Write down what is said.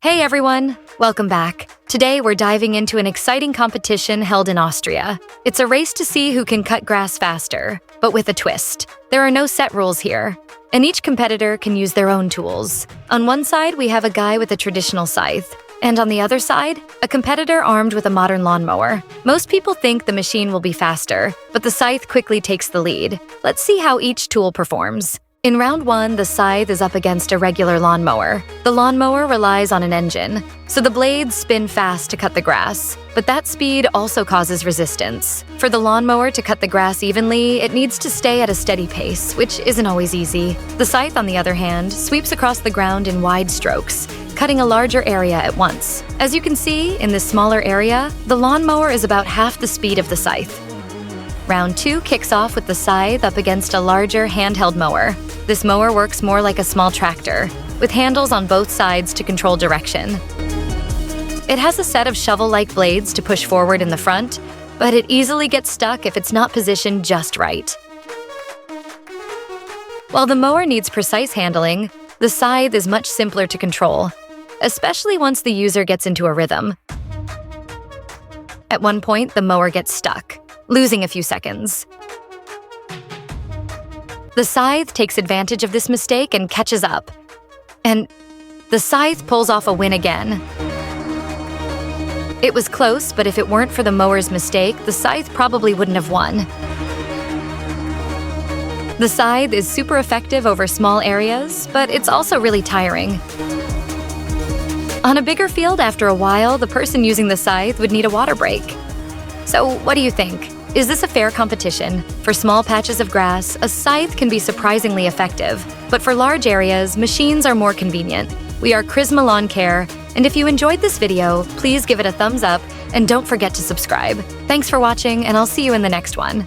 Hey everyone! Welcome back. Today we're diving into an exciting competition held in Austria. It's a race to see who can cut grass faster, but with a twist. There are no set rules here, and each competitor can use their own tools. On one side, we have a guy with a traditional scythe, and on the other side, a competitor armed with a modern lawnmower. Most people think the machine will be faster, but the scythe quickly takes the lead. Let's see how each tool performs. In round one, the scythe is up against a regular lawnmower. The lawnmower relies on an engine, so the blades spin fast to cut the grass. But that speed also causes resistance. For the lawnmower to cut the grass evenly, it needs to stay at a steady pace, which isn't always easy. The scythe, on the other hand, sweeps across the ground in wide strokes, cutting a larger area at once. As you can see, in this smaller area, the lawnmower is about half the speed of the scythe. Round 2 kicks off with the scythe up against a larger handheld mower. This mower works more like a small tractor, with handles on both sides to control direction. It has a set of shovel-like blades to push forward in the front, but it easily gets stuck if it's not positioned just right. While the mower needs precise handling, the scythe is much simpler to control, especially once the user gets into a rhythm. At one point, the mower gets stuck, losing a few seconds. The scythe takes advantage of this mistake and catches up. And the scythe pulls off a win again. It was close, but if it weren't for the mower's mistake, the scythe probably wouldn't have won. The scythe is super effective over small areas, but it's also really tiring. On a bigger field, after a while, the person using the scythe would need a water break. So what do you think? Is this a fair competition? For small patches of grass, a scythe can be surprisingly effective, but for large areas, machines are more convenient. We are Charisma Lawn Care, and if you enjoyed this video, please give it a thumbs up and don't forget to subscribe. Thanks for watching, and I'll see you in the next one.